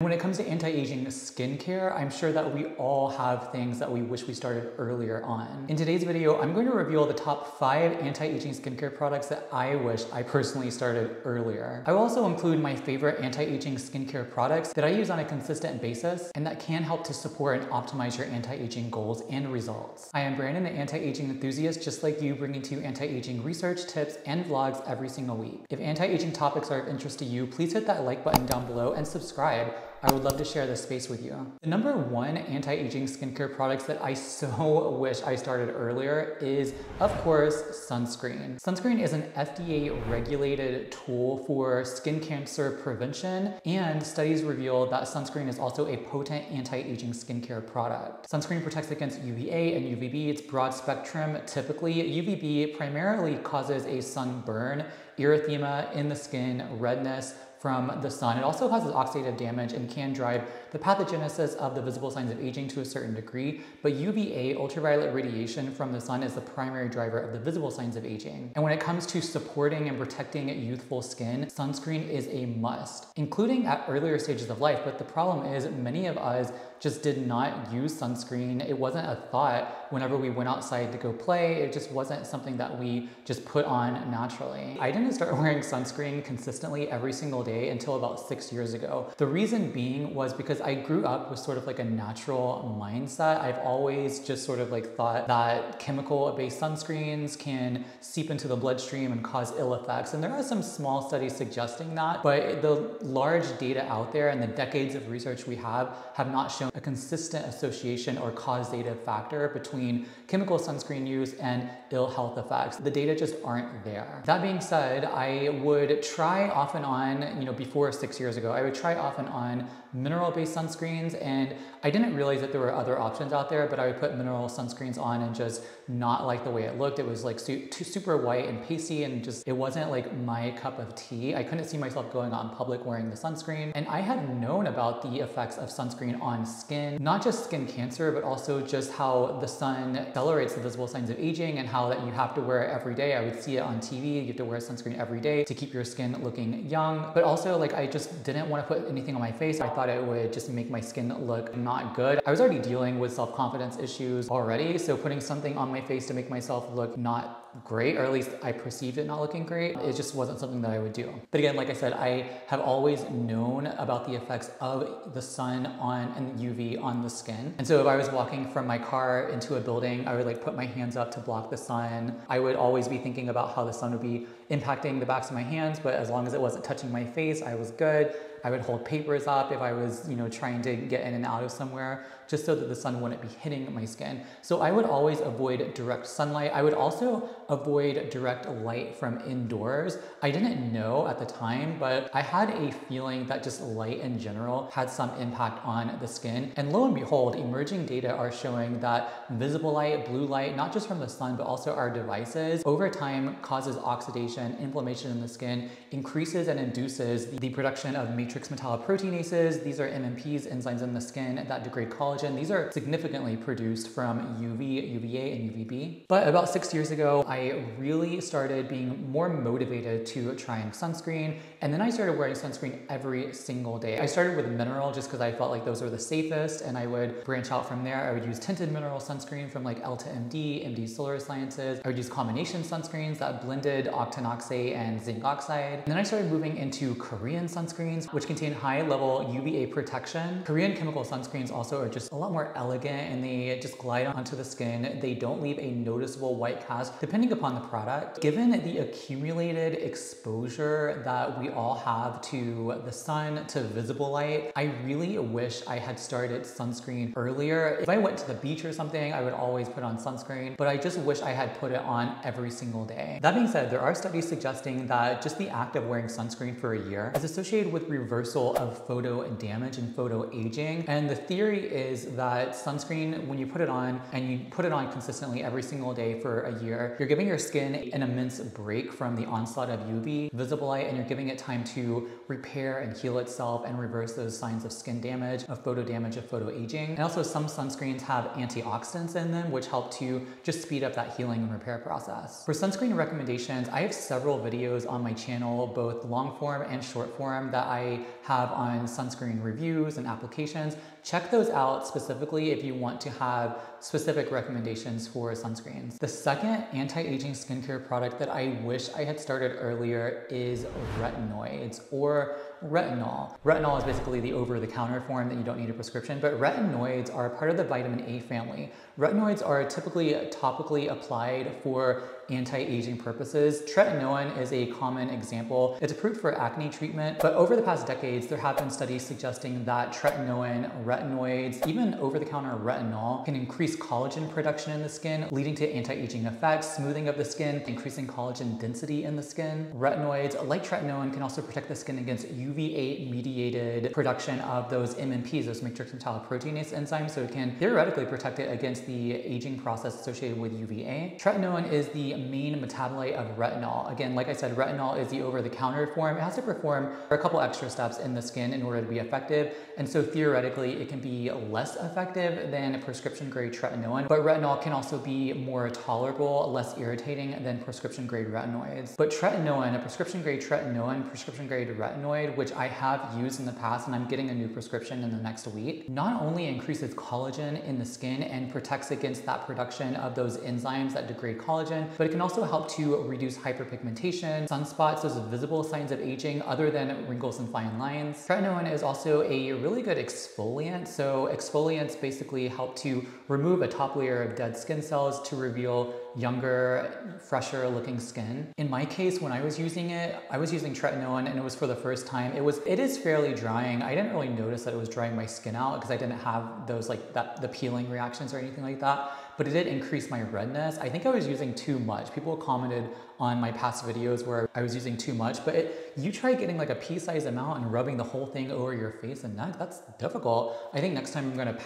When it comes to anti-aging skincare, I'm sure that we all have things that we wish we started earlier on. In today's video, I'm going to reveal the top 5 anti-aging skincare products that I wish I personally started earlier. I will also include my favorite anti-aging skincare products that I use on a consistent basis and that can help to support and optimize your anti-aging goals and results. I am Brandon, an anti-aging enthusiast just like you, bringing to you anti-aging research, tips, and vlogs every single week. If anti-aging topics are of interest to you, please hit that like button down below and subscribe. I would love to share this space with you. The number 1 anti-aging skincare products that I so wish I started earlier is, of course, sunscreen. Sunscreen is an FDA-regulated tool for skin cancer prevention, and studies reveal that sunscreen is also a potent anti-aging skincare product. Sunscreen protects against UVA and UVB. It's broad spectrum. Typically, UVB primarily causes a sunburn, erythema in the skin, redness from the sun. It also causes oxidative damage and can drive the pathogenesis of the visible signs of aging to a certain degree, but UVA, ultraviolet radiation from the sun, is the primary driver of the visible signs of aging. And when it comes to supporting and protecting youthful skin, sunscreen is a must, including at earlier stages of life. But the problem is many of us just did not use sunscreen. It wasn't a thought whenever we went outside to go play. It just wasn't something that we just put on naturally. I didn't start wearing sunscreen consistently every single day until about 6 years ago. The reason being was because I grew up with sort of like a natural mindset. I've always just sort of like thought that chemical-based sunscreens can seep into the bloodstream and cause ill effects. And there are some small studies suggesting that, but the large data out there and the decades of research we have not shown a consistent association or causative factor between chemical sunscreen use and ill health effects. The data just aren't there. That being said, I would try off and on, before 6 years ago, I would try off and on mineral-based sunscreens, and I didn't realize that there were other options out there, but I would put mineral sunscreens on and just not like the way it looked. It was like super white and pasty, and just, it wasn't like my cup of tea. I couldn't see myself going out in public wearing the sunscreen. And I had known about the effects of sunscreen on skin, not just skin cancer, but also just how the sun accelerates the visible signs of aging and how that you have to wear it every day. I would see it on TV. You have to wear sunscreen every day to keep your skin looking young. But also, like, I just didn't want to put anything on my face. I thought it would just make my skin look not good. I was already dealing with self-confidence issues already, so putting something on my face to make myself look not great, or at least I perceived it not looking great, it just wasn't something that I would do. But again, like I said, I have always known about the effects of the sun and UV on the skin. And so if I was walking from my car into a building, I would like put my hands up to block the sun. I would always be thinking about how the sun would be impacting the backs of my hands, but as long as it wasn't touching my face, I was good. I would hold papers up if I was, trying to get in and out of somewhere, just so that the sun wouldn't be hitting my skin. So I would always avoid direct sunlight. I would also avoid direct light from indoors. I didn't know at the time, but I had a feeling that just light in general had some impact on the skin. And lo and behold, emerging data are showing that visible light, blue light, not just from the sun, but also our devices, over time causes oxidation, inflammation in the skin, increases and induces the production of matrix metalloproteinases. These are MMPs, enzymes in the skin that degrade collagen. These are significantly produced from UV, UVA, and UVB. But about 6 years ago, I really started being more motivated to trying sunscreen. And then I started wearing sunscreen every single day. I started with mineral just because I felt like those were the safest, and I would branch out from there. I would use tinted mineral sunscreen from like L to MD, MD Solar Sciences. I would use combination sunscreens that blended octinoxate and zinc oxide. And then I started moving into Korean sunscreens, which contain high-level UVA protection. Korean chemical sunscreens also are just a lot more elegant, and they just glide onto the skin. They don't leave a noticeable white cast depending upon the product. Given the accumulated exposure that we all have to the sun, to visible light, I really wish I had started sunscreen earlier. If I went to the beach or something, I would always put on sunscreen, but I just wish I had put it on every single day. That being said, there are studies suggesting that just the act of wearing sunscreen for a year is associated with reversal of photo damage and photo aging. And the theory is is that sunscreen, when you put it on and you put it on consistently every single day for a year, you're giving your skin an immense break from the onslaught of UV visible light, and you're giving it time to repair and heal itself and reverse those signs of skin damage, of photo damage, of photo aging. And also some sunscreens have antioxidants in them, which help to just speed up that healing and repair process. For sunscreen recommendations, I have several videos on my channel, both long form and short form, that I have on sunscreen reviews and applications. Check those out specifically if you want to have specific recommendations for sunscreens. The second anti-aging skincare product that I wish I had started earlier is retinoids, or retinol. Retinol is basically the over-the-counter form that you don't need a prescription, but retinoids are part of the vitamin A family. Retinoids are typically topically applied for anti-aging purposes. Tretinoin is a common example. It's approved for acne treatment, but over the past decades, there have been studies suggesting that tretinoin, retinoids, even over-the-counter retinol can increase collagen production in the skin, leading to anti-aging effects, smoothing of the skin, increasing collagen density in the skin. Retinoids, like tretinoin, can also protect the skin against UVA-mediated production of those MMPs, those matrix metalloproteinase enzymes, so it can theoretically protect it against the aging process associated with UVA. Tretinoin is the main metabolite of retinol. Again, like I said, retinol is the over-the-counter form. It has to perform a couple extra steps in the skin in order to be effective, and so theoretically it can be less effective than prescription-grade tretinoin, but retinol can also be more tolerable, less irritating than prescription-grade retinoids. But tretinoin, a prescription-grade tretinoin, prescription-grade retinoid, which I have used in the past and I'm getting a new prescription in the next week, not only increases collagen in the skin and protects against that production of those enzymes that degrade collagen, but it can also help to reduce hyperpigmentation, sunspots, those visible signs of aging other than wrinkles and fine lines. Tretinoin is also a really good exfoliant. So exfoliants basically help to remove a top layer of dead skin cells to reveal younger, fresher looking skin. In my case, when I was using it, I was using tretinoin and it was for the first time. It is fairly drying. I didn't really notice that it was drying my skin out because I didn't have those the peeling reactions or anything like that, but it did increase my redness. I think I was using too much. People commented on my past videos where I was using too much, but you try getting like a pea-sized amount and rubbing the whole thing over your face and neck, that's difficult. I think next time I'm gonna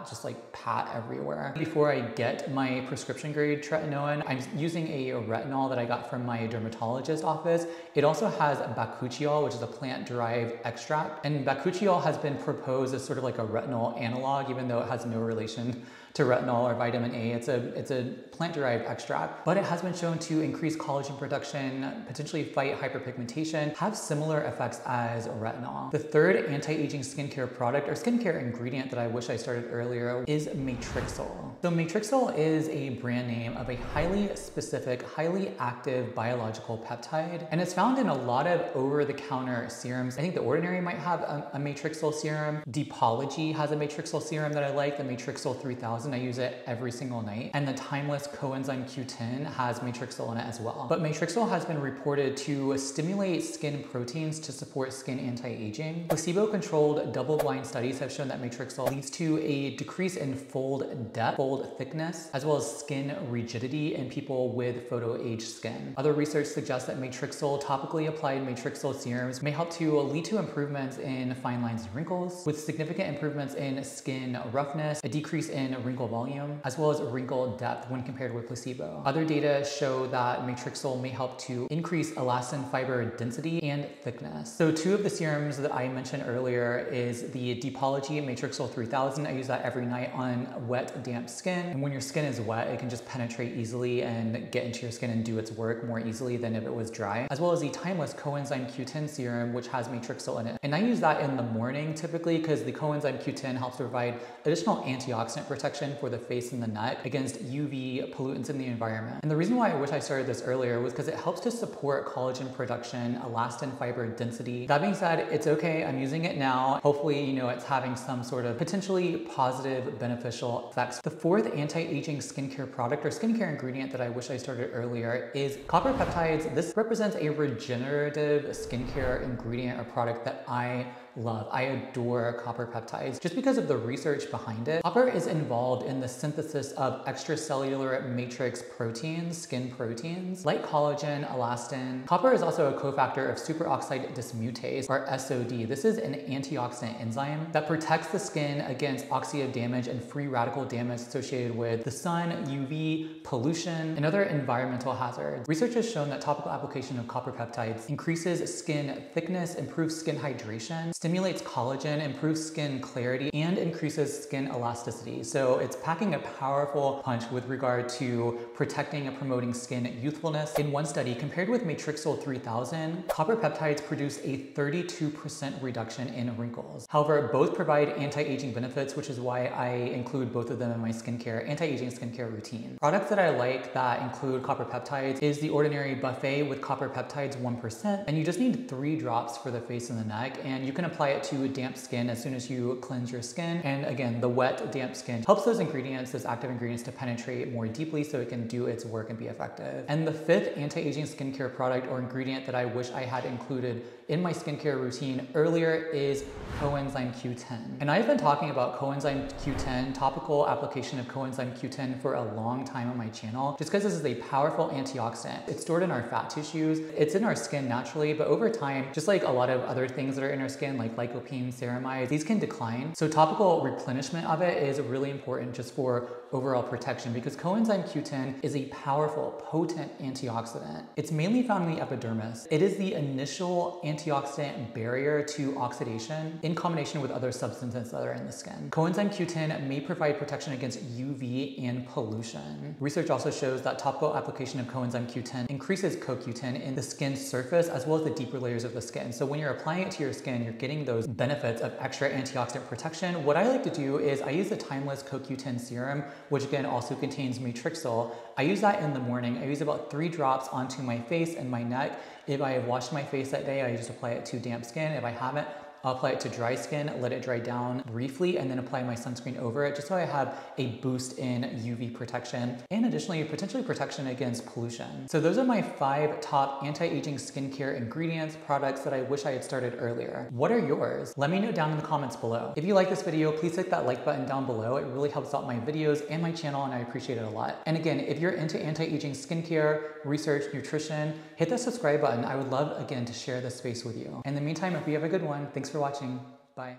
just pat everywhere. Before I get my prescription grade tretinoin, I'm using a retinol that I got from my dermatologist office. It also has bakuchiol, which is a plant-derived extract, and bakuchiol has been proposed as sort of like a retinol analog, even though it has no relation to retinol or vitamin A. It's a plant-derived extract, but it has been shown to increase collagen production, potentially fight hyperpigmentation, have similar effects as retinol. The third anti-aging skincare product or skincare ingredient that I wish I started earlier is Matrixyl. So Matrixyl is a brand name of a highly specific, highly active biological peptide, and it's found in a lot of over-the-counter serums. I think The Ordinary might have a Matrixyl serum. Depology has a Matrixyl serum that I like, the Matrixyl 3000. I use it every single night. And the Timeless Coenzyme Q10 has Matrixyl in it as well. But Matrixyl has been reported to stimulate skin proteins to support skin anti-aging. Placebo-controlled double-blind studies have shown that Matrixyl leads to a decrease in fold depth, fold thickness, as well as skin rigidity in people with photo-aged skin. Other research suggests that Matrixyl, topically applied Matrixyl serums, may help to lead to improvements in fine lines and wrinkles, with significant improvements in skin roughness, a decrease in wrinkle volume, as well as wrinkle depth when compared with placebo. Other data show that Matrixyl may help to increase elastin fiber density and thickness. So two of the serums that I mentioned earlier is the Depology Matrixyl 3000. I use that every night on wet, damp skin. And when your skin is wet, it can just penetrate easily and get into your skin and do its work more easily than if it was dry. As well as the Timeless Coenzyme Q10 serum, which has Matrixyl in it. And I use that in the morning typically because the Coenzyme Q10 helps to provide additional antioxidant protection for the face and the neck against UV pollutants in the environment. And the reason why I wish I started this earlier was because it helps to support collagen production, elastin fiber density. That being said, it's okay, I'm using it now. Hopefully, it's having some sort of potentially positive, beneficial effects. The fourth anti-aging skincare product or skincare ingredient that I wish I started earlier is copper peptides. This represents a regenerative skincare ingredient or product that I love. I adore copper peptides just because of the research behind it. Copper is involved in the synthesis of extracellular matrix proteins, skin proteins, like collagen, elastin. Copper is also a cofactor of superoxide dismutase, or SOD. This is an antioxidant enzyme that protects the skin against oxidative damage and free radical damage associated with the sun, UV, pollution, and other environmental hazards. Research has shown that topical application of copper peptides increases skin thickness, improves skin hydration, stimulates collagen, improves skin clarity, and increases skin elasticity. So it's packing a powerful punch with regard to protecting and promoting skin youthfulness. In one study, compared with Matrixyl 3000, copper peptides produce a 32% reduction in wrinkles. However, both provide anti-aging benefits, which is why I include both of them in my anti-aging skincare routine. Products that I like that include copper peptides is the Ordinary Buffet with copper peptides 1%, and you just need 3 drops for the face and the neck, and you can apply it to damp skin as soon as you cleanse your skin. And again, the wet, damp skin helps those ingredients, those active ingredients, to penetrate more deeply so it can do its work and be effective. And the 5th anti-aging skincare product or ingredient that I wish I had included in my skincare routine earlier is coenzyme Q10. And I've been talking about coenzyme Q10, topical application of coenzyme Q10 for a long time on my channel, just because this is a powerful antioxidant. It's stored in our fat tissues, it's in our skin naturally, but over time, just like a lot of other things that are in our skin, like lycopene, ceramides, these can decline. So topical replenishment of it is really important just for overall protection, because coenzyme Q10 is a powerful, potent antioxidant. It's mainly found in the epidermis. It is the initial antioxidant barrier to oxidation in combination with other substances that are in the skin. Coenzyme Q10 may provide protection against UV and pollution. Research also shows that topical application of coenzyme Q10 increases CoQ10 in the skin's surface as well as the deeper layers of the skin. So when you're applying it to your skin, you're getting those benefits of extra antioxidant protection. What I like to do is I use the Timeless CoQ10 serum, which again also contains Matrixyl. I use that in the morning. I use about 3 drops onto my face and my neck. If I have washed my face that day, I just apply it to damp skin. If I haven't, I'll apply it to dry skin, let it dry down briefly, and then apply my sunscreen over it, just so I have a boost in UV protection, and additionally, potentially protection against pollution. So those are my 5 top anti-aging skincare ingredients, products that I wish I had started earlier. What are yours? Let me know down in the comments below. If you like this video, please click that like button down below. It really helps out my videos and my channel, and I appreciate it a lot. And again, if you're into anti-aging skincare, research, nutrition, hit that subscribe button. I would love, again, to share this space with you. In the meantime, if you have a good one, thanks for watching. Bye.